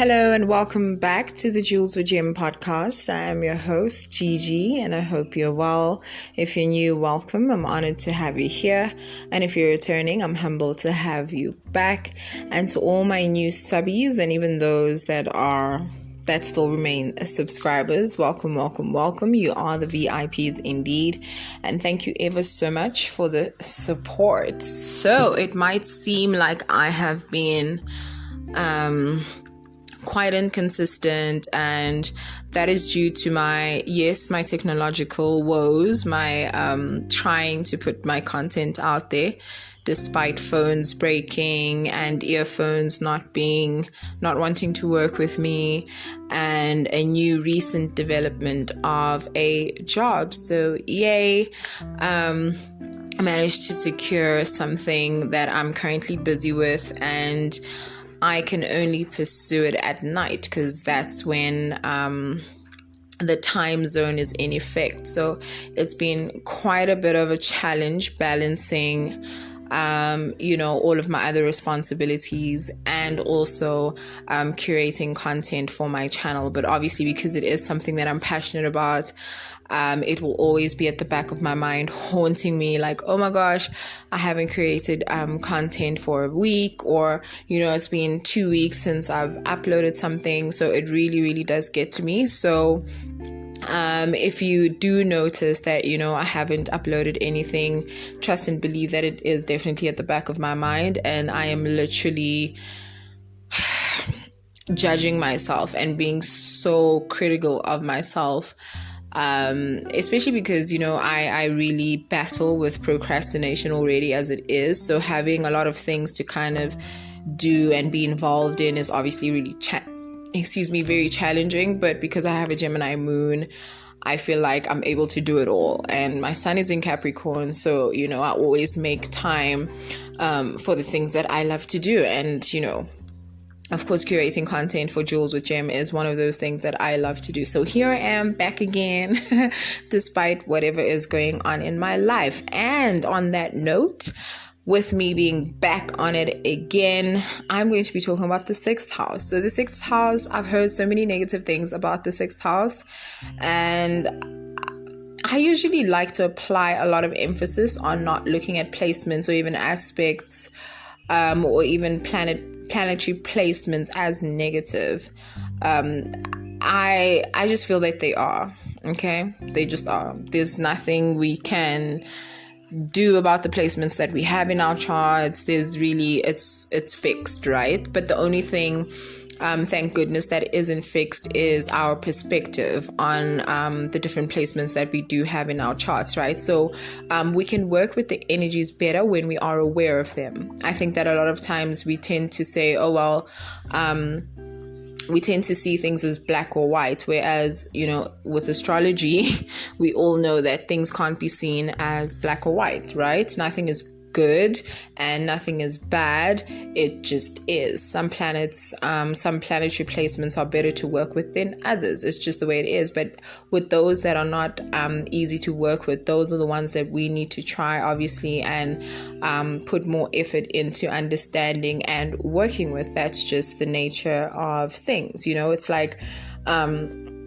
Hello and welcome back to the Jules with Jim podcast. I am your host, GiGi, and I hope you're well. If you're new, welcome. I'm honored to have you here. And if you're returning, I'm humbled to have you back. And to all my new subbies and even those that still remain subscribers, welcome. You are the VIPs indeed. And thank you ever so much for the support. So it might seem like I have been quite inconsistent, and that is due to my technological woes, my trying to put my content out there despite phones breaking and earphones not wanting to work with me, and a new recent development of a job. So yay, I managed to secure something that I'm currently busy with, and I can only pursue it at night because that's when the time zone is in effect. So it's been quite a bit of a challenge balancing all of my other responsibilities and also curating content for my channel. But obviously, because it is something that I'm passionate about, it will always be at the back of my mind, haunting me like, oh my gosh, I haven't created content for a week, or it's been 2 weeks since I've uploaded something. So it really, really does get to me. So if you do notice that, I haven't uploaded anything, trust and believe that it is definitely at the back of my mind, and I am literally judging myself and being so critical of myself. Especially because, I really battle with procrastination already as it is. So having a lot of things to kind of do and be involved in is obviously really very challenging. But because I have a Gemini moon, I feel like I'm able to do it all. And my sun is in Capricorn, so, I always make time for the things that I love to do. And, of course, curating content for Jules with Gem is one of those things that I love to do. So here I am back again, despite whatever is going on in my life. And on that note, with me being back on it again, I'm going to be talking about the 6th house. So the 6th house, I've heard so many negative things about the 6th house, and I usually like to apply a lot of emphasis on not looking at placements or even aspects or even planetary placements as negative. I just feel that they are, okay? They just are. There's nothing we can do about the placements that we have in our charts. There's really, it's fixed, right? But the only thing, thank goodness, that isn't fixed is our perspective on the different placements that we do have in our charts, right? So we can work with the energies better when we are aware of them. I think that a lot of times we tend to say, oh, well, we tend to see things as black or white, whereas, with astrology, we all know that things can't be seen as black or white, right? Nothing is good and nothing is bad. It just is. Some planets, some planetary placements are better to work with than others. It's just the way it is. But with those that are not easy to work with, those are the ones that we need to try, obviously, and put more effort into understanding and working with. That's just the nature of things. It's like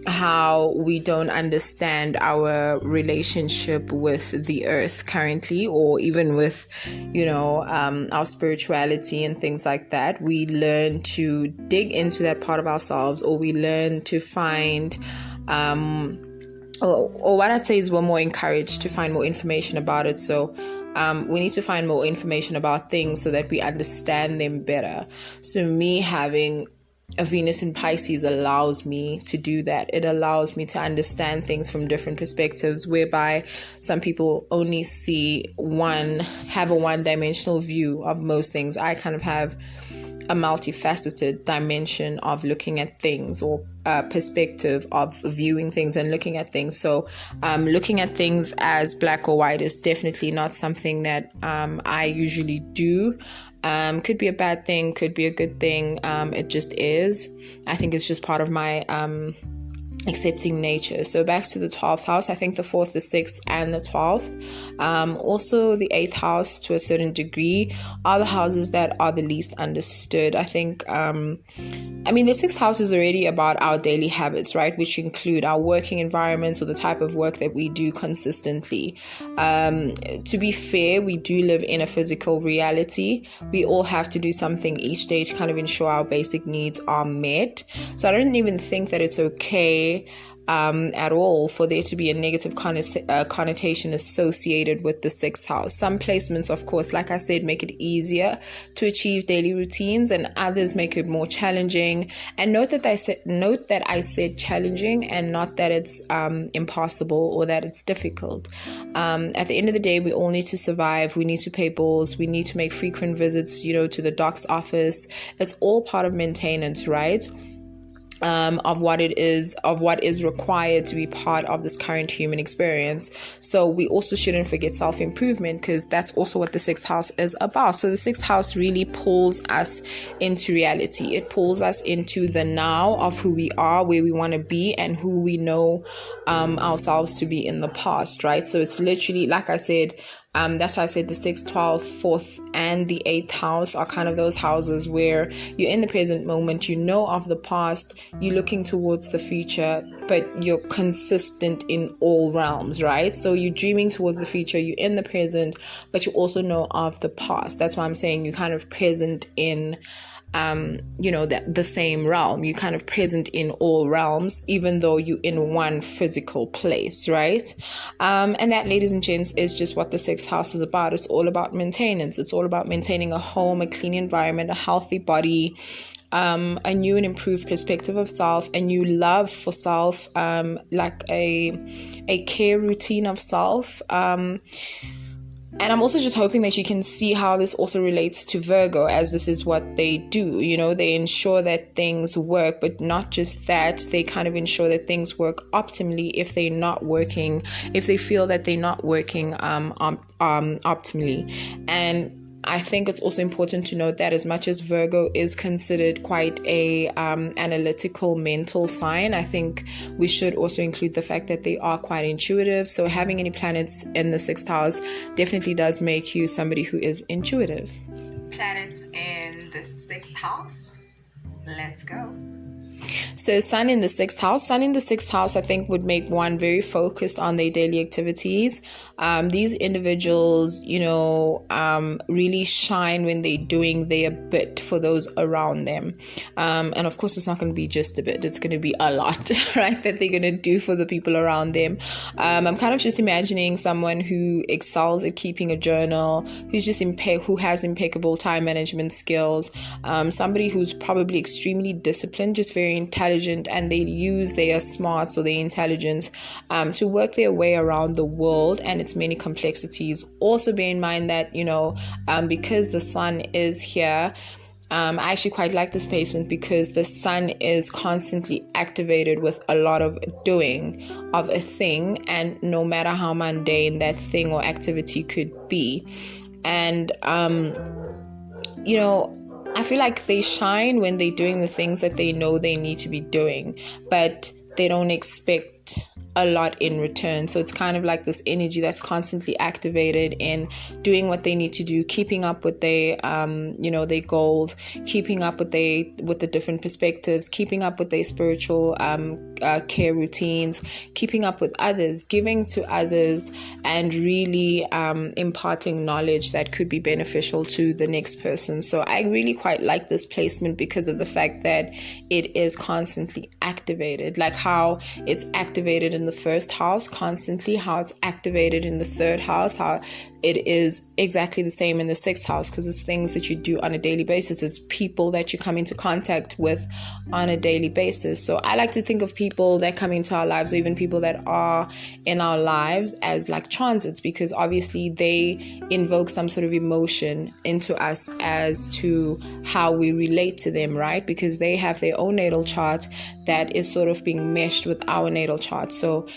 how we don't understand our relationship with the earth currently, or even with our spirituality and things like that. We learn to dig into that part of ourselves, or we learn to find or what I'd say is we're more encouraged to find more information about it. So we need to find more information about things so that we understand them better. So me having a Venus in Pisces allows me to do that. It allows me to understand things from different perspectives, whereby some people only have a one-dimensional view of most things. I kind of have a multifaceted dimension of looking at things, or perspective of viewing things and looking at things. So looking at things as black or white is definitely not something that I usually do. Could be a bad thing, could be a good thing. It just is. I think it's just part of my accepting nature. So back to the 12th house, I think the 4th, the 6th, and the 12th. Also the 8th house to a certain degree are the houses that are the least understood. I think, the 6th house is already about our daily habits, right? Which include our working environments or the type of work that we do consistently. To be fair, we do live in a physical reality. We all have to do something each day to kind of ensure our basic needs are met. So I don't even think that it's okay at all for there to be a negative connotation associated with the 6th house. Some placements, of course, like I said, make it easier to achieve daily routines, and others make it more challenging. And note that I said challenging and not that it's impossible or that it's difficult. At the end of the day, we all need to survive. We need to pay bills. We need to make frequent visits, to the doc's office. It's all part of maintenance, right? Of what is required to be part of this current human experience. So we also shouldn't forget self-improvement, because that's also what the 6th house is about. So the 6th house really pulls us into reality. It pulls us into the now of who we are, where we want to be, and who we know ourselves to be in the past, right? So it's literally, like I said, that's why I said the 6th, 12th, 4th, and the 8th house are kind of those houses where you're in the present moment, you know of the past, you're looking towards the future, but you're consistent in all realms, right? So you're dreaming towards the future, you're in the present, but you also know of the past. That's why I'm saying you're kind of present in the same realm. You're kind of present in all realms, even though you're in one physical place, right? And that, ladies and gents, is just what the 6th house is about. It's all about maintenance. It's all about maintaining a home, a clean environment, a healthy body, a new and improved perspective of self, a new love for self, like a care routine of self. And I'm also just hoping that you can see how this also relates to Virgo, as this is what they do. They ensure that things work, but not just that, they kind of ensure that things work optimally if they feel that they're not working optimally. And I think it's also important to note that as much as Virgo is considered quite a analytical, mental sign, I think we should also include the fact that they are quite intuitive. So having any planets in the 6th house definitely does make you somebody who is intuitive. Planets in the 6th house. Let's go. So Sun in the 6th house. Sun in the 6th house, I think, would make one very focused on their daily activities. These individuals, really shine when they're doing their bit for those around them. And of course, it's not going to be just a bit. It's going to be a lot, right, that they're going to do for the people around them. I'm kind of just imagining someone who excels at keeping a journal, who has impeccable time management skills, somebody who's probably extremely disciplined, just very intelligent, and they use their smarts or their intelligence to work their way around the world and its many complexities. Also bear in mind that, because the sun is here, I actually quite like this placement because the sun is constantly activated with a lot of doing of a thing, and no matter how mundane that thing or activity could be. And, I feel like they shine when they're doing the things that they know they need to be doing, but they don't expect a lot in return. So it's kind of like this energy that's constantly activated in doing what they need to do, keeping up with their their goals, keeping up with the different perspectives, keeping up with their spiritual care routines, keeping up with others, giving to others, and really imparting knowledge that could be beneficial to the next person. So I really quite like this placement because of the fact that it is constantly activated, like how it's activated in the 1st house constantly, how it's activated in the 3rd house, how it is exactly the same in the 6th house, because it's things that you do on a daily basis. It's people that you come into contact with on a daily basis. So I like to think of people that come into our lives, or even people that are in our lives, as like transits, because obviously they invoke some sort of emotion into us as to how we relate to them, right? Because they have their own natal chart that is sort of being meshed with our natal chart. So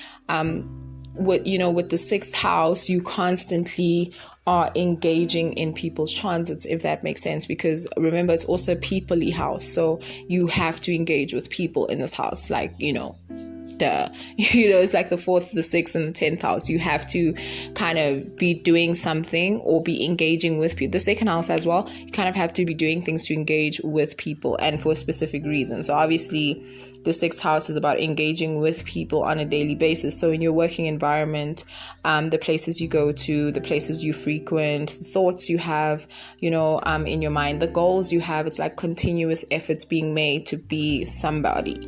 with the 6th house, you constantly are engaging in people's transits, if that makes sense, because remember, it's also a people-y house, so you have to engage with people in this house, duh. It's like the 4th, the 6th, and the 10th house. You have to kind of be doing something or be engaging with people. The 2nd house as well, you kind of have to be doing things to engage with people and for a specific reason. So obviously the 6th house is about engaging with people on a daily basis. So in your working environment, the places you go to, the places you frequent, the thoughts you have, in your mind, the goals you have, it's like continuous efforts being made to be somebody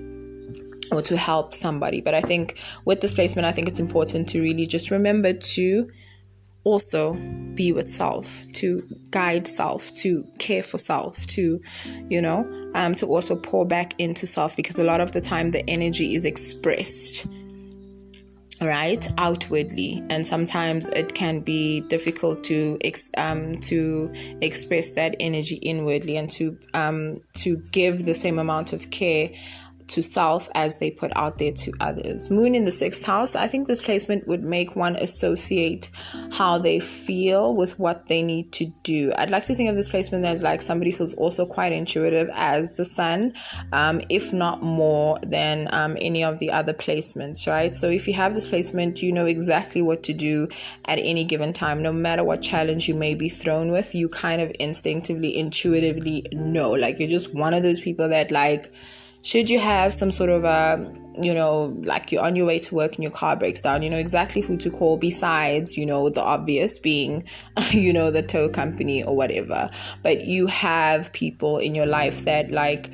or to help somebody. But I think with this placement, I think it's important to really just remember to also be with self, to guide self, to care for self, to also pour back into self, because a lot of the time the energy is expressed outwardly, and sometimes it can be difficult to express that energy inwardly and to give the same amount of care to self as they put out there to others. Moon in the 6th house, I think this placement would make one associate how they feel with what they need to do. I'd like to think of this placement as like somebody who's also quite intuitive as the sun, if not more than any of the other placements, right? So if you have this placement, you know exactly what to do at any given time. No matter what challenge you may be thrown with, you kind of instinctively, intuitively know. Like, you're just one of those people that, like, should you have some sort of like you're on your way to work and your car breaks down, you know exactly who to call besides, the obvious being, the tow company or whatever. But you have people in your life that like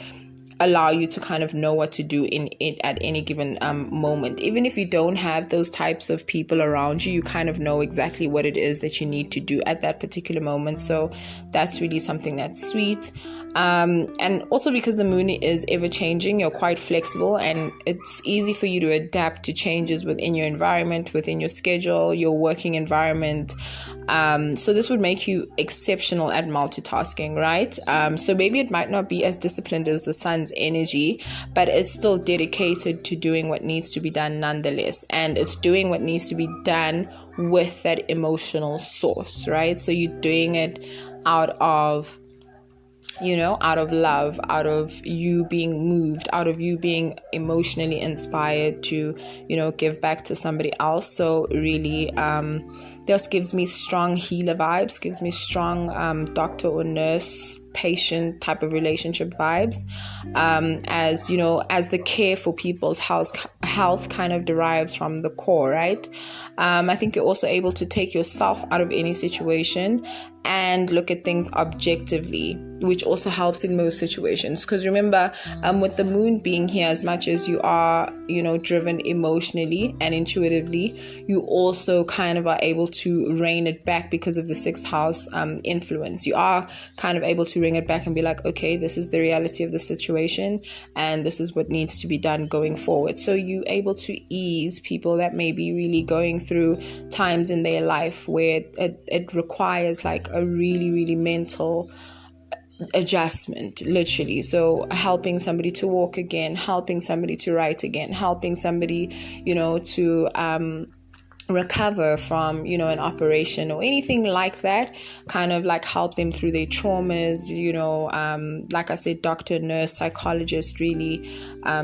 allow you to kind of know what to do in it at any given moment. Even if you don't have those types of people around you, you kind of know exactly what it is that you need to do at that particular moment. So that's really something that's sweet. And also because the moon is ever changing, you're quite flexible, and it's easy for you to adapt to changes within your environment, within your schedule, your working environment. So this would make you exceptional at multitasking, right? So maybe it might not be as disciplined as the sun's energy, but it's still dedicated to doing what needs to be done nonetheless. And it's doing what needs to be done with that emotional source, right? So you're doing it out of love, out of you being moved, out of you being emotionally inspired to, give back to somebody else. So really, this gives me strong healer vibes, gives me strong doctor or nurse patient type of relationship vibes, as the care for people's health kind of derives from the core, right? I think you're also able to take yourself out of any situation and look at things objectively, which also helps in most situations. Because remember, with the moon being here, as much as you are, driven emotionally and intuitively, you also kind of are able to rein it back because of the 6th house influence. You are kind of able to bring it back and be like, okay, this is the reality of the situation, and this is what needs to be done going forward. So you're able to ease people that may be really going through times in their life where it requires like a really, really mental adjustment, literally. So helping somebody to walk again, helping somebody to write again, helping somebody, to recover from, an operation or anything like that, kind of like help them through their traumas, like I said, doctor, nurse, psychologist, really.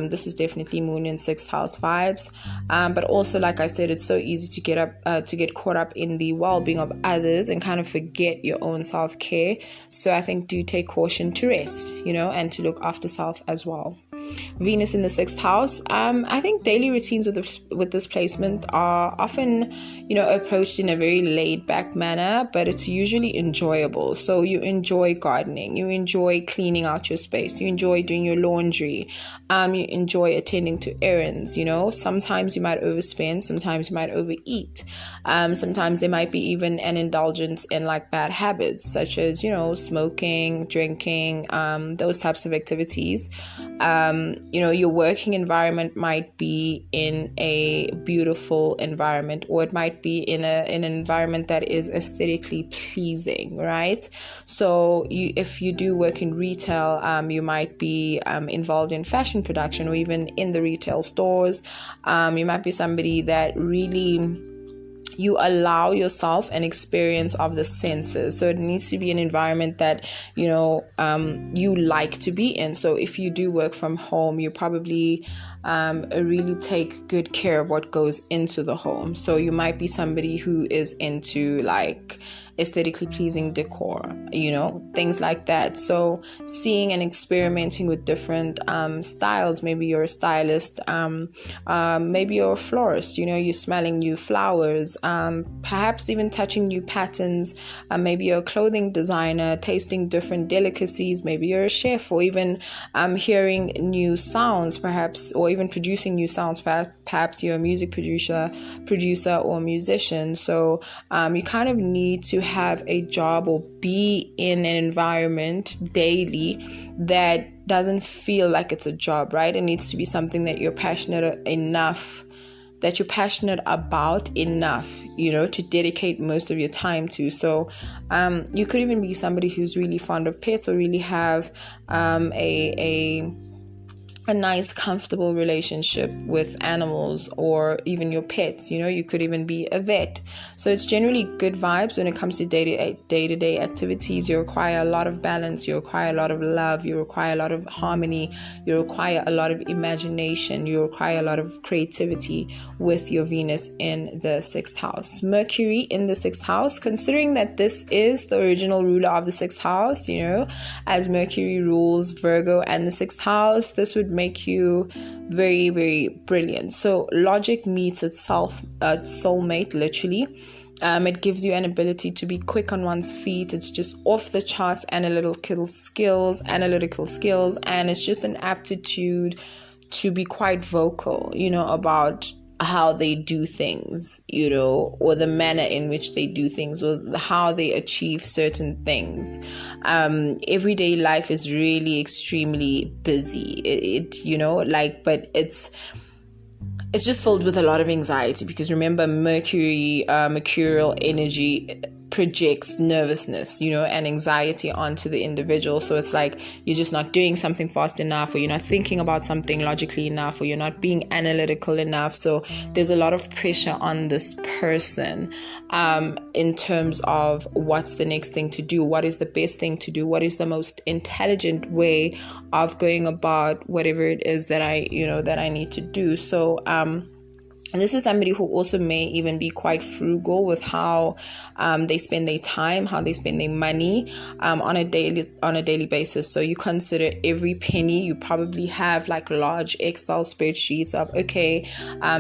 This is definitely moon in 6th house vibes. But also, like I said, it's so easy to get caught up in the well-being of others and kind of forget your own self-care. So I think do take caution to rest, and to look after self as well. Venus in the 6th house. I think daily routines with this placement are often, approached in a very laid back manner, but it's usually enjoyable. So you enjoy gardening, you enjoy cleaning out your space, you enjoy doing your laundry, you enjoy attending to errands. Sometimes you might overspend, sometimes you might overeat, sometimes there might be even an indulgence in like bad habits such as, smoking, drinking, those types of activities. Your working environment might be in a beautiful environment, or it might be in an environment that is aesthetically pleasing, right? So if you do work in retail, you might be involved in fashion production, or even in the retail stores. You might be somebody that really you allow yourself an experience of the senses. So it needs to be an environment that, you like to be in. So if you do work from home, you probably really take good care of what goes into the home. So you might be somebody who is into like aesthetically pleasing decor, things like that. So seeing and experimenting with different styles. Maybe you're a stylist, maybe you're a florist, you're smelling new flowers, perhaps even touching new patterns. Maybe you're a clothing designer, tasting different delicacies. Maybe you're a chef, or even hearing new sounds, perhaps, or even producing new sounds. Perhaps you're a music producer or musician. So you kind of need to have a job or be in an environment daily that doesn't feel like it's a job, right? It needs to be something that you're passionate about enough, to dedicate most of your time to. So you could even be somebody who's really fond of pets, or really have a nice, comfortable relationship with animals, or even your pets. You could even be a vet. So it's generally good vibes when it comes to day-to-day activities. You require a lot of balance. You require a lot of love. You require a lot of harmony. You require a lot of imagination. You require a lot of creativity with your Venus in the 6th house. Mercury in the 6th house, considering that this is the original ruler of the 6th house, as Mercury rules Virgo and the 6th house, this would make you very, very brilliant. So logic meets itself, soulmate, literally. It gives you an ability to be quick on one's feet. It's just off the charts analytical skills, and it's just an aptitude to be quite vocal, about how they do things, or the manner in which they do things, or how they achieve certain things. Everyday life is really extremely busy. But it's just filled with a lot of anxiety, because remember, mercurial energy projects nervousness, and anxiety onto the individual. So it's like you're just not doing something fast enough, or you're not thinking about something logically enough, or you're not being analytical enough. So there's a lot of pressure on this person in terms of what's the next thing to do, what is the best thing to do, what is the most intelligent way of going about whatever it is that I need to do. So and this is somebody who also may even be quite frugal with how they spend their time, how they spend their money on a daily basis. So you consider every penny. You probably have like large Excel spreadsheets of, okay,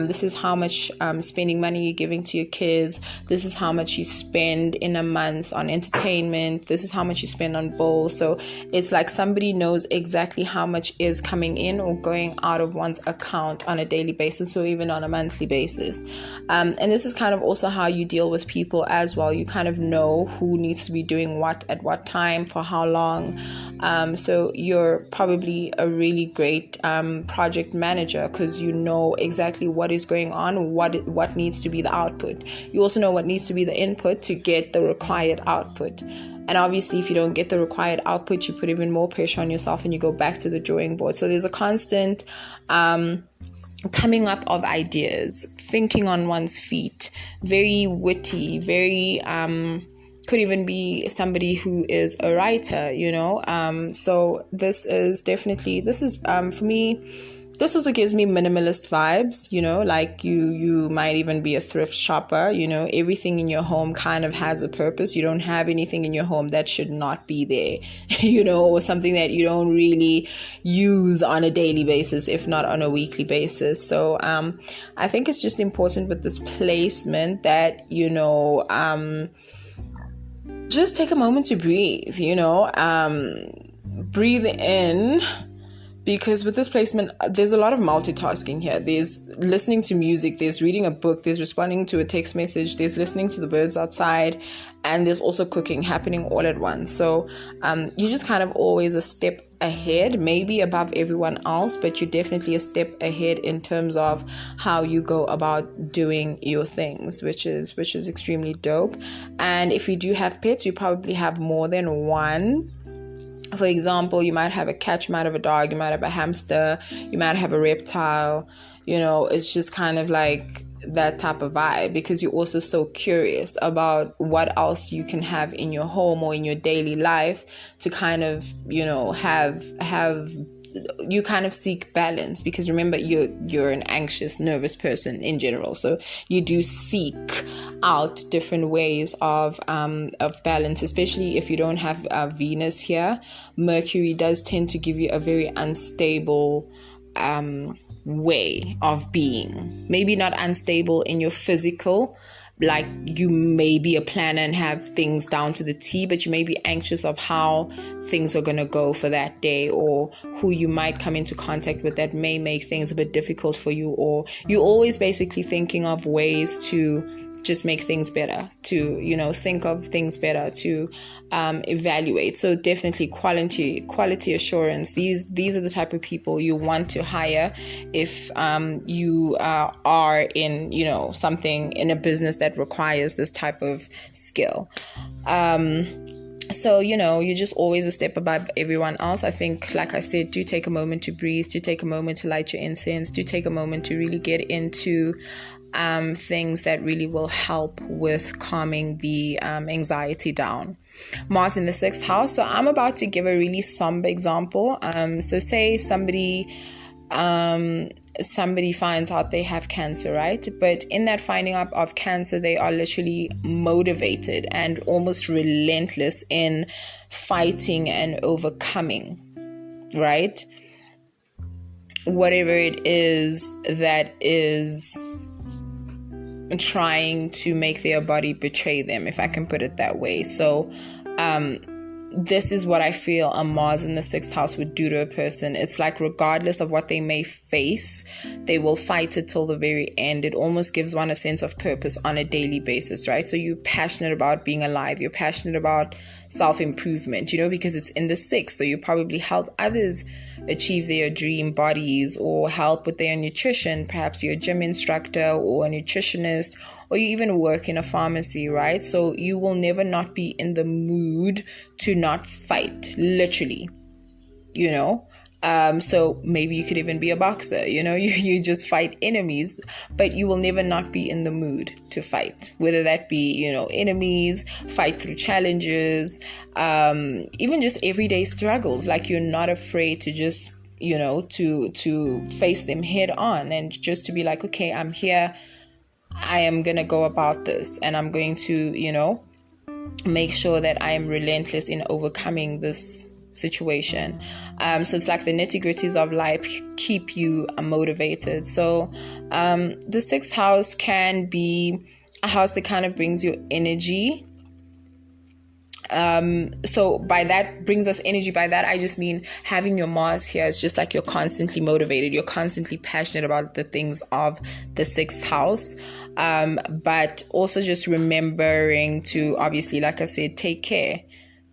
this is how much spending money you're giving to your kids. This is how much you spend in a month on entertainment. This is how much you spend on bills. So it's like somebody knows exactly how much is coming in or going out of one's account on a daily basis, or even on a monthly basis. And this is kind of also how you deal with people as well. You kind of know who needs to be doing what at what time, for how long. So you're probably a really great project manager, because you know exactly what is going on, what needs to be the output. You also know what needs to be the input to get the required output. And obviously, if you don't get the required output, you put even more pressure on yourself and you go back to the drawing board. So there's a constant coming up of ideas, thinking on one's feet, very witty, very could even be somebody who is a writer, so this is for me, this also gives me minimalist vibes, like you might even be a thrift shopper. Everything in your home kind of has a purpose. You don't have anything in your home that should not be there, or something that you don't really use on a daily basis, if not on a weekly basis. So I think it's just important with this placement that, just take a moment to breathe, breathe in. Because with this placement, there's a lot of multitasking here. There's listening to music, there's reading a book, there's responding to a text message, there's listening to the birds outside, and there's also cooking happening all at once. So you're just kind of always a step ahead, maybe above everyone else, but you're definitely a step ahead in terms of how you go about doing your things, which is extremely dope. And if you do have pets, you probably have more than one. For example, you might have a cat, you might have a dog, you might have a hamster, you might have a reptile. It's just kind of like that type of vibe, because you're also so curious about what else you can have in your home or in your daily life to kind of, you know, have you kind of seek balance, because remember, you're an anxious, nervous person in general, so you do seek out different ways of balance, especially if you don't have Venus here. Mercury does tend to give you a very unstable way of being. Maybe not unstable in your physical, like you may be a planner and have things down to the T, but you may be anxious of how things are going to go for that day, or who you might come into contact with that may make things a bit difficult for you, or you're always basically thinking of ways to just make things better, to, you know, think of things better, to evaluate. So definitely quality assurance. These are the type of people you want to hire if you are in, you know, something in a business that requires this type of skill. So, you know, you're just always a step above everyone else. I think, like I said, do take a moment to breathe, do take a moment to light your incense, do take a moment to really get into things that really will help with calming the anxiety down. Mars in the 6th house. So I'm about to give a really somber example. So say somebody finds out they have cancer, right? But in that finding out of cancer, they are literally motivated and almost relentless in fighting and overcoming, right? Whatever it is that is trying to make their body betray them, if I can put it that way. So this is what I feel a Mars in the 6th house would do to a person. It's like, regardless of what they may face, they will fight it till the very end. It almost gives one a sense of purpose on a daily basis, right? So you're passionate about being alive, you're passionate about self-improvement, you know, because it's in the 6th. So you probably help others achieve their dream bodies, or help with their nutrition. Perhaps you're a gym instructor or a nutritionist, or you even work in a pharmacy, right? So you will never not be in the mood to not fight, literally, you know. So maybe you could even be a boxer, you know, you just fight enemies, but you will never not be in the mood to fight, whether that be, you know, enemies, fight through challenges, even just everyday struggles. Like, you're not afraid to just, you know, to face them head on, and just to be like, okay, I'm here, I am going to go about this, and I'm going to, you know, make sure that I am relentless in overcoming this situation. So it's like the nitty-gritties of life keep you motivated. So the 6th house can be a house that kind of brings you energy. So by that brings us energy. By that, I just mean having your Mars here is just like you're constantly motivated. You're constantly passionate about the things of the 6th house. But also just remembering to, obviously, like I said, take care,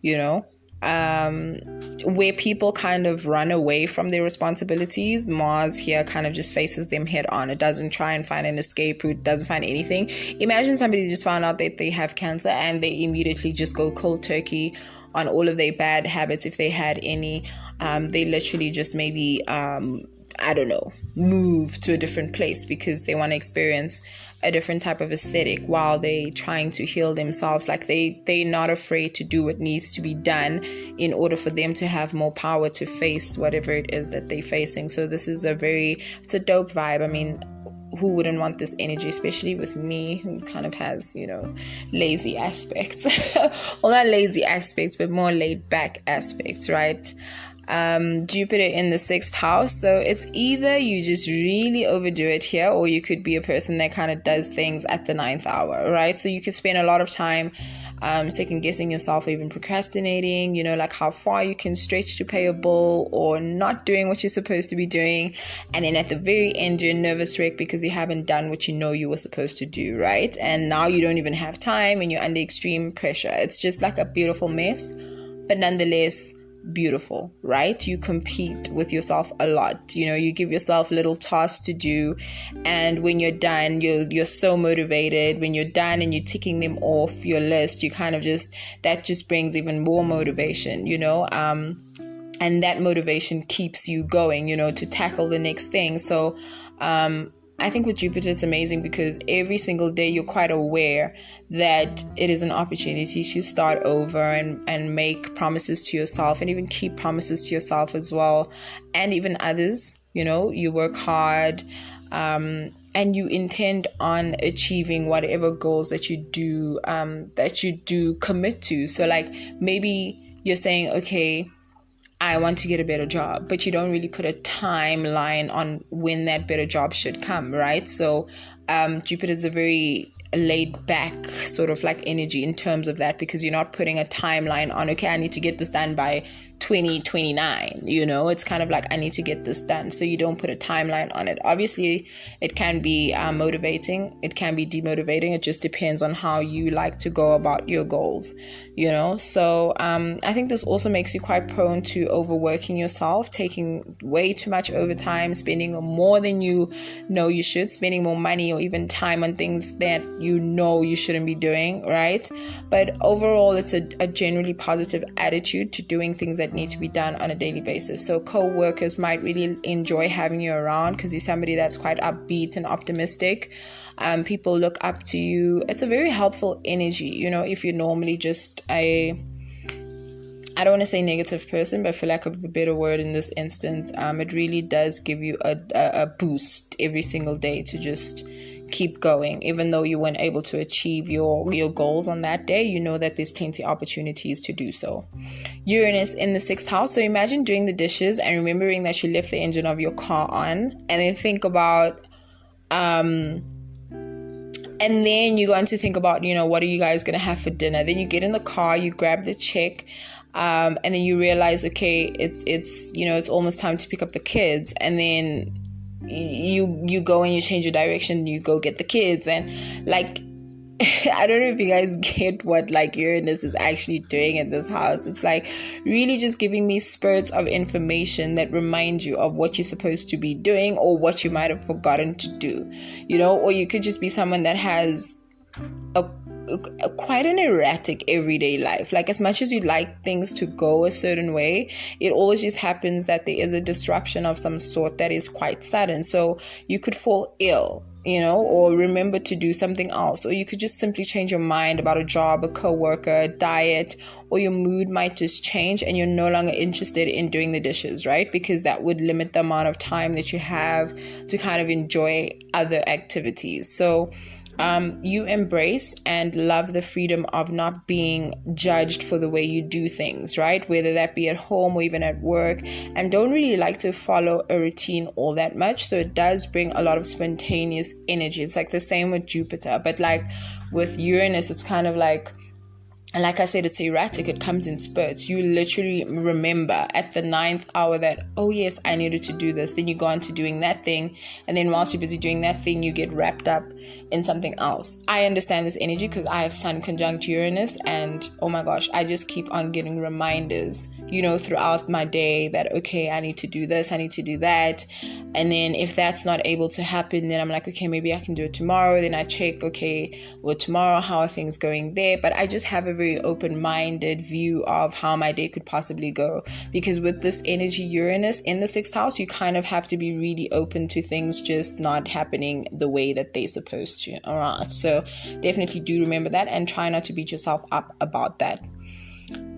you know. Where people kind of run away from their responsibilities, Mars here kind of just faces them head on. It doesn't try and find an escape route, doesn't find anything. Imagine somebody just found out that they have cancer and they immediately just go cold turkey on all of their bad habits, if they had any. They literally just maybe I don't know, move to a different place because they want to experience a different type of aesthetic while they trying to heal themselves. Like they're not afraid to do what needs to be done in order for them to have more power to face whatever it is that they're facing. So this is it's a dope vibe. I mean, who wouldn't want this energy, especially with me, who kind of has, you know, lazy aspects. Well, not lazy aspects, but more laid back aspects, right? Jupiter in the 6th house. So it's either you just really overdo it here, or you could be a person that kind of does things at the 9th hour, right? So you could spend a lot of time second guessing yourself, even procrastinating, you know, like how far you can stretch to pay a bill, or not doing what you're supposed to be doing. And then at the very end, you're a nervous wreck because you haven't done what you know you were supposed to do, right? And now you don't even have time and you're under extreme pressure. It's just like a beautiful mess, but nonetheless beautiful, right? You compete with yourself a lot, you know, you give yourself little tasks to do, and when you're done, you're so motivated. When you're done and you're ticking them off your list, you kind of that just brings even more motivation, you know, and that motivation keeps you going, you know, to tackle the next thing. So I think with Jupiter, it's amazing because every single day you're quite aware that it is an opportunity to start over and make promises to yourself, and even keep promises to yourself as well, and even others. You work hard, and you intend on achieving whatever goals that you do commit to. So like maybe you're saying, okay, I want to get a better job, but you don't really put a timeline on when that better job should come, right? So Jupiter is a very laid back sort of like energy in terms of that, because you're not putting a timeline on, okay, I need to get this done by 2029. It's kind of like, I need to get this done. So you don't put a timeline on it. Obviously it can be motivating, it can be demotivating. It just depends on how you like to go about your goals. So I think this also makes you quite prone to overworking yourself, taking way too much overtime, spending more than you know you should, spending more money or even time on things that you shouldn't be doing, right? But overall, it's a generally positive attitude to doing things that need to be done on a daily basis. So co-workers might really enjoy having you around because you're somebody that's quite upbeat and optimistic. People look up to you. It's a very helpful energy, if you're normally just I don't want to say negative person, but for lack of a better word in this instance, it really does give you a boost every single day to just keep going. Even though you weren't able to achieve your goals on that day, you know that there's plenty of opportunities to do so. Uranus in the 6th house. So imagine doing the dishes and remembering that you left the engine of your car on, and then think about and then you go on to think about, what are you guys going to have for dinner? Then you get in the car, you grab the check, and then you realize, okay, it's almost time to pick up the kids. And then you go and you change your direction, you go get the kids. And like, I don't know if you guys get what like Uranus is actually doing in this house. It's like really just giving me spurts of information that remind you of what you're supposed to be doing or what you might have forgotten to do, or you could just be someone that has quite an erratic everyday life. Like, as much as you'd like things to go a certain way, it always just happens that there is a disruption of some sort that is quite sudden. So you could fall ill, or remember to do something else, or you could just simply change your mind about a job, a coworker, a diet, or your mood might just change and you're no longer interested in doing the dishes, right? Because that would limit the amount of time that you have to kind of enjoy other activities. So you embrace and love the freedom of not being judged for the way you do things, right? Whether that be at home or even at work, and don't really like to follow a routine all that much. So it does bring a lot of spontaneous energy. It's like the same with Jupiter, but like with Uranus, it's kind of like I said, it's erratic. It comes in spurts. You literally remember at the 9th hour that, oh yes, I needed to do this. Then you go on to doing that thing. And then whilst you're busy doing that thing, you get wrapped up in something else. I understand this energy because I have Sun conjunct Uranus, and oh my gosh, I just keep on getting reminders, throughout my day that, okay, I need to do this, I need to do that. And then if that's not able to happen, then I'm like, okay, maybe I can do it tomorrow. Then I check, okay, well, tomorrow, how are things going there? But I just have a very open-minded view of how my day could possibly go, because with this energy Uranus in the 6th house, you kind of have to be really open to things just not happening the way that they're supposed to. All right, so definitely do remember that and try not to beat yourself up about that.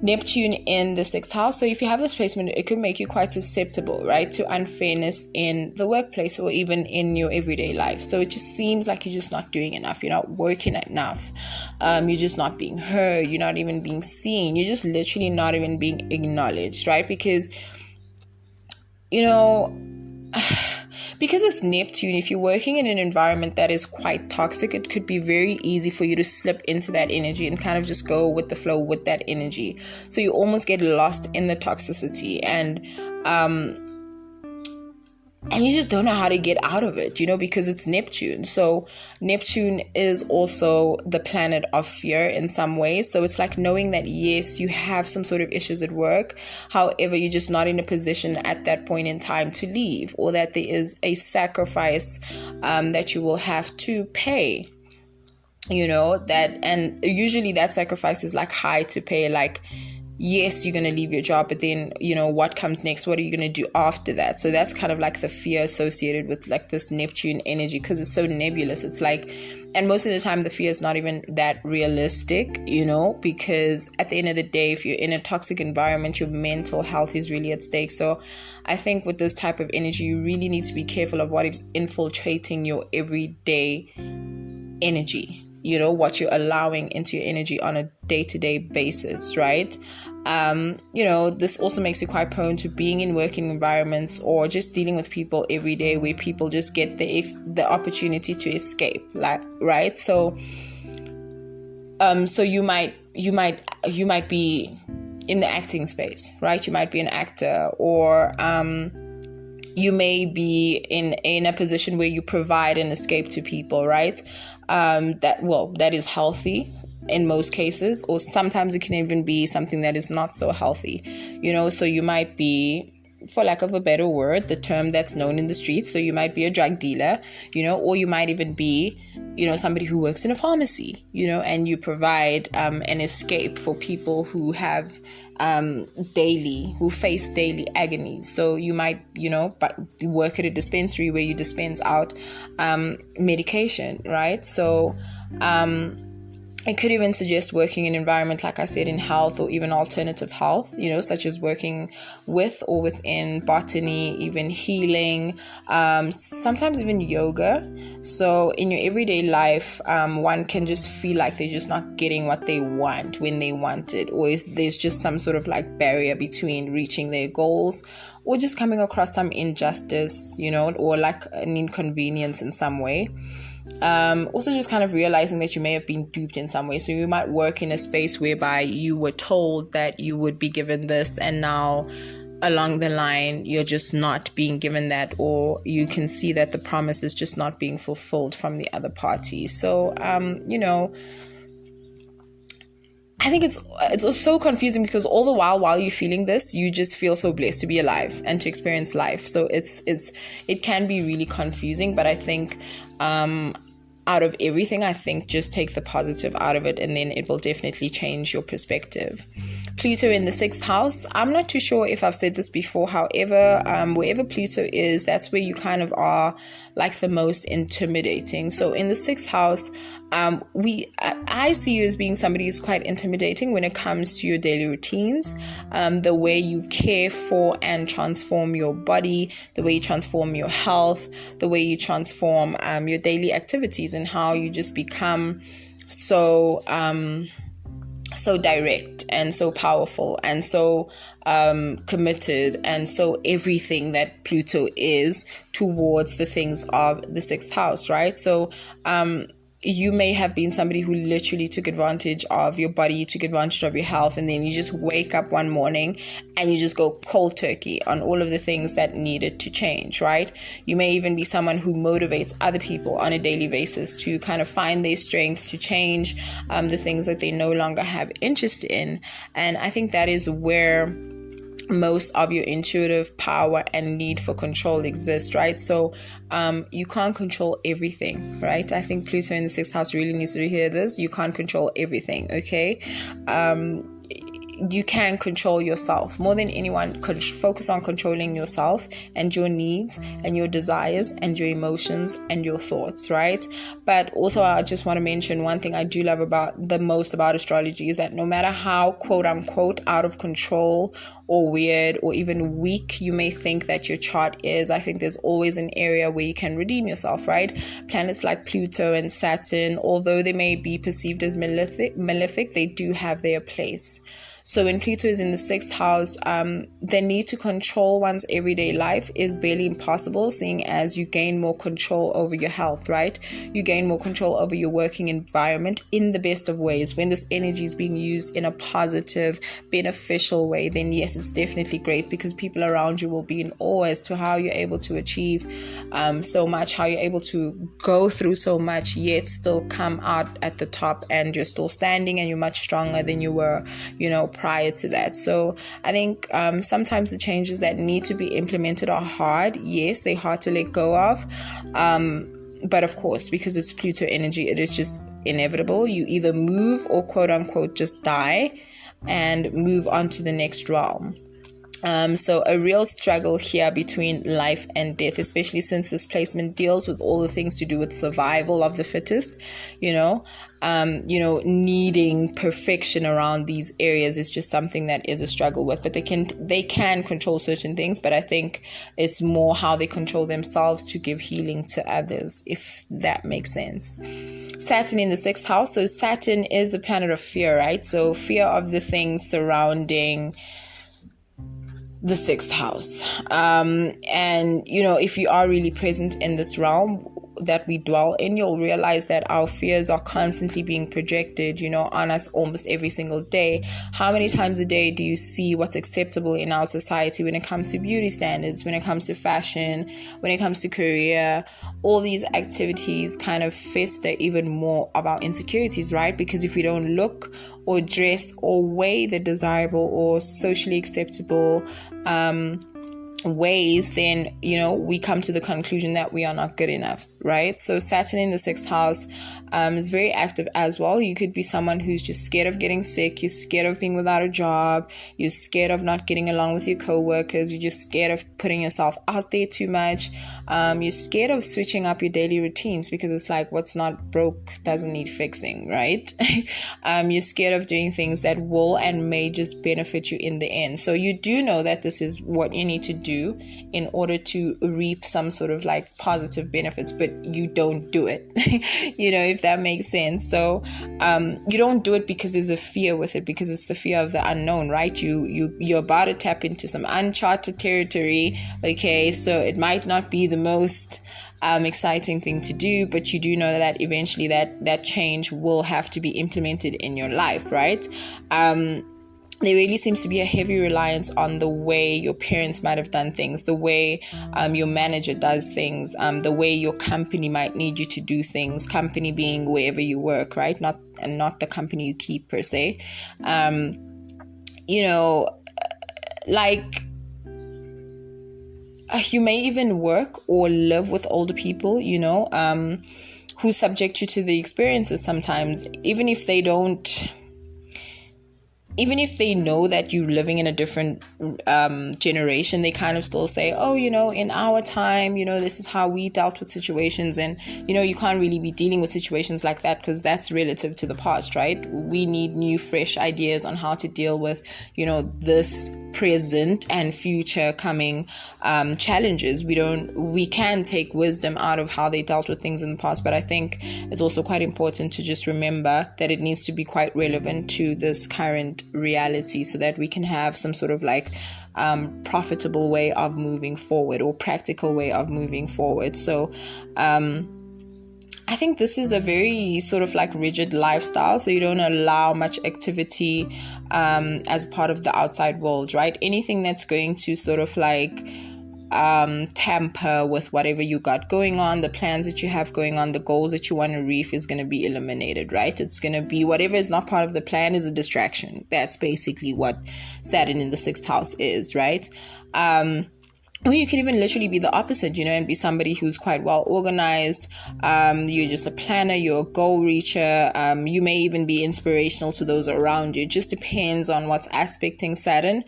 Neptune in the 6th house. So if you have this placement, it could make you quite susceptible, right, to unfairness in the workplace or even in your everyday life. So it just seems like you're just not doing enough. You're not working enough. You're just not being heard. You're not even being seen. You're just literally not even being acknowledged, right? Because, because it's Neptune, if you're working in an environment that is quite toxic, it could be very easy for you to slip into that energy and kind of just go with the flow with that energy. So you almost get lost in the toxicity, and you just don't know how to get out of it, because it's Neptune. So Neptune is also the planet of fear in some ways. So it's like knowing that, yes, you have some sort of issues at work. However, you're just not in a position at that point in time to leave, or that there is a sacrifice that you will have to pay. And usually that sacrifice is like high to pay, like yes, you're going to leave your job, but then, what comes next? What are you going to do after that? So that's kind of like the fear associated with like this Neptune energy, because it's so nebulous. It's like, and most of the time the fear is not even that realistic, because at the end of the day, if you're in a toxic environment, your mental health is really at stake. So I think with this type of energy, you really need to be careful of what is infiltrating your everyday energy, what you're allowing into your energy on a day-to-day basis, right? This also makes you quite prone to being in working environments or just dealing with people every day where people just get the opportunity to escape, like, right? So you might be in the acting space, right? You might be an actor, or you may be in a position where you provide an escape to people, right? That is healthy in most cases, or sometimes it can even be something that is not so healthy, so you might be, for lack of a better word, the term that's known in the streets, so you might be a drug dealer, or you might even be, somebody who works in a pharmacy, and you provide an escape for people who have who face daily agonies. So you might, work at a dispensary where you dispense out medication, right? So I could even suggest working in an environment, like I said, in health or even alternative health, such as working with or within botany, even healing, sometimes even yoga. So in your everyday life, one can just feel like they're just not getting what they want when they want it, or there's just some sort of like barrier between reaching their goals, or just coming across some injustice, or like an inconvenience in some way. Also just kind of realizing that you may have been duped in some way. So you might work in a space whereby you were told that you would be given this, and now along the line you're just not being given that, or you can see that the promise is just not being fulfilled from the other party. So I think it's so confusing, because all the while you're feeling this, you just feel so blessed to be alive and to experience life. So it can be really confusing, but I think out of everything, I think just take the positive out of it, and then it will definitely change your perspective. Pluto in the 6th house. I'm not too sure if I've said this before. However, wherever Pluto is, that's where you kind of are like the most intimidating. So in the 6th house, I see you as being somebody who's quite intimidating when it comes to your daily routines, the way you care for and transform your body, the way you transform your health, the way you transform your daily activities, and how you just become so direct and so powerful and so committed, and so everything that Pluto is towards the things of the 6th house, right? So you may have been somebody who literally took advantage of your body, you took advantage of your health, and then you just wake up one morning and you just go cold turkey on all of the things that needed to change, right? You may even be someone who motivates other people on a daily basis to kind of find their strength, to change the things that they no longer have interest in. And I think that is where most of your intuitive power and need for control exists, right? So you can't control everything, right? I think Pluto in the 6th house really needs to hear this. You can't control everything, okay? You can control yourself more than anyone. Focus on controlling yourself and your needs and your desires and your emotions and your thoughts, right? But also, I just want to mention one thing I do love the most about astrology is that no matter how quote unquote out of control or weird or even weak you may think that your chart is, I think there's always an area where you can redeem yourself, right? Planets like Pluto and Saturn, although they may be perceived as malefic, they do have their place. So when Pluto is in the 6th house, the need to control one's everyday life is barely impossible, seeing as you gain more control over your health, right? You gain more control over your working environment in the best of ways. When this energy is being used in a positive, beneficial way, then yes, it's definitely great, because people around you will be in awe as to how you're able to achieve so much, how you're able to go through so much, yet still come out at the top, and you're still standing and you're much stronger than you were, prior to that. So I think sometimes the changes that need to be implemented are hard. Yes, they're hard to let go of. But of course, because it's Pluto energy, it is just inevitable. You either move or quote unquote just die. and move on to the next realm. So a real struggle here between life and death, especially since this placement deals with all the things to do with survival of the fittest, needing perfection around these areas is just something that is a struggle with, but they can control certain things, but I think it's more how they control themselves to give healing to others, if that makes sense. Saturn in the 6th house. So Saturn is the planet of fear, right? So fear of the things surrounding the 6th house. And, if you are really present in this realm that we dwell in, you'll realize that our fears are constantly being projected, on us almost every single day. How many times a day do you see what's acceptable in our society when it comes to beauty standards, when it comes to fashion, when it comes to career? All these activities kind of fester even more of our insecurities, right? Because if we don't look or dress or weigh the desirable or socially acceptable ways, then we come to the conclusion that we are not good enough, right? So Saturn in the 6th house is very active as well. You could be someone who's just scared of getting sick, you're scared of being without a job, you're scared of not getting along with your co-workers, you're just scared of putting yourself out there too much, you're scared of switching up your daily routines because it's like what's not broke doesn't need fixing, right? You're scared of doing things that will and may just benefit you in the end. So you do know that this is what you need to do in order to reap some sort of like positive benefits, but you don't do it, if that makes sense. So you don't do it because there's a fear with it, because it's the fear of the unknown, right? You're about to tap into some uncharted territory, okay? So it might not be the most exciting thing to do, but you do know that eventually that change will have to be implemented in your life, right? There really seems to be a heavy reliance on the way your parents might have done things, the way your manager does things, the way your company might need you to do things, company being wherever you work, right? Not the company you keep per se. You may even work or live with older people, who subject you to the experiences sometimes, even if they know that you're living in a different generation, they kind of still say, oh, in our time, this is how we dealt with situations. And, you can't really be dealing with situations like that because that's relative to the past, right? We need new, fresh ideas on how to deal with, this present and future coming challenges. We can take wisdom out of how they dealt with things in the past, but I think it's also quite important to just remember that it needs to be quite relevant to this current reality so that we can have some sort of like profitable way of moving forward or practical way of moving forward. So I think this is a very sort of like rigid lifestyle, so you don't allow much activity as part of the outside world, right? Anything that's going to sort of like tamper with whatever you got going on, the plans that you have going on, the goals that you want to reach is going to be eliminated, right? It's going to be whatever is not part of the plan is a distraction. That's basically what Saturn in the 6th house is, right? Or you can even literally be the opposite, and be somebody who's quite well organized. You're just a planner, you're a goal reacher. You may even be inspirational to those around you. It just depends on what's aspecting Saturn.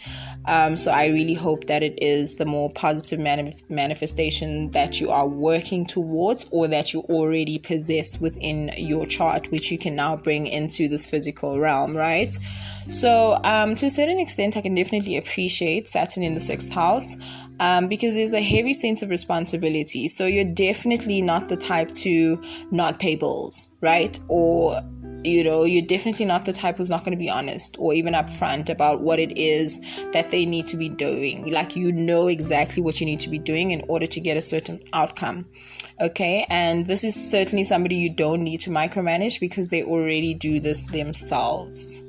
So I really hope that it is the more positive manifestation that you are working towards or that you already possess within your chart, which you can now bring into this physical realm, right? So to a certain extent, I can definitely appreciate Saturn in the 6th house because there's a heavy sense of responsibility. So you're definitely not the type to not pay bills, right? Or, you're definitely not the type who's not going to be honest or even upfront about what it is that they need to be doing. Like, exactly what you need to be doing in order to get a certain outcome. Okay, and this is certainly somebody you don't need to micromanage because they already do this themselves.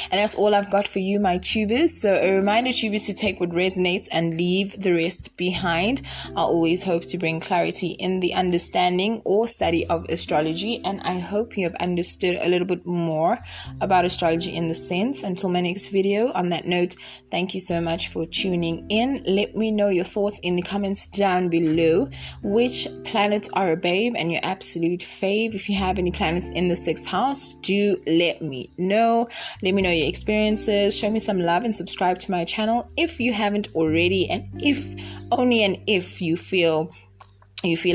And that's all I've got for you, my tubers. So a reminder, tubers, to take what resonates and leave the rest behind. I always hope to bring clarity in the understanding or study of astrology, and I hope you have understood a little bit more about astrology in the sense. Until my next video, on that note, thank you so much for tuning in. Let me know your thoughts in the comments down below. Which planets are a babe and your absolute fave? If you have any planets in the 6th house, do let me know. Let me know your experiences. Show me some love and subscribe to my channel if you haven't already, and if you feel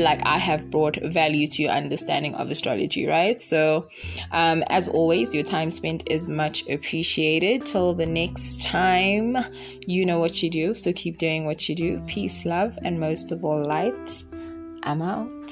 like I have brought value to your understanding of astrology, right? So as always, your time spent is much appreciated. Till the next time, you know what you do, so keep doing what you do. Peace, love, and most of all, light. I'm out.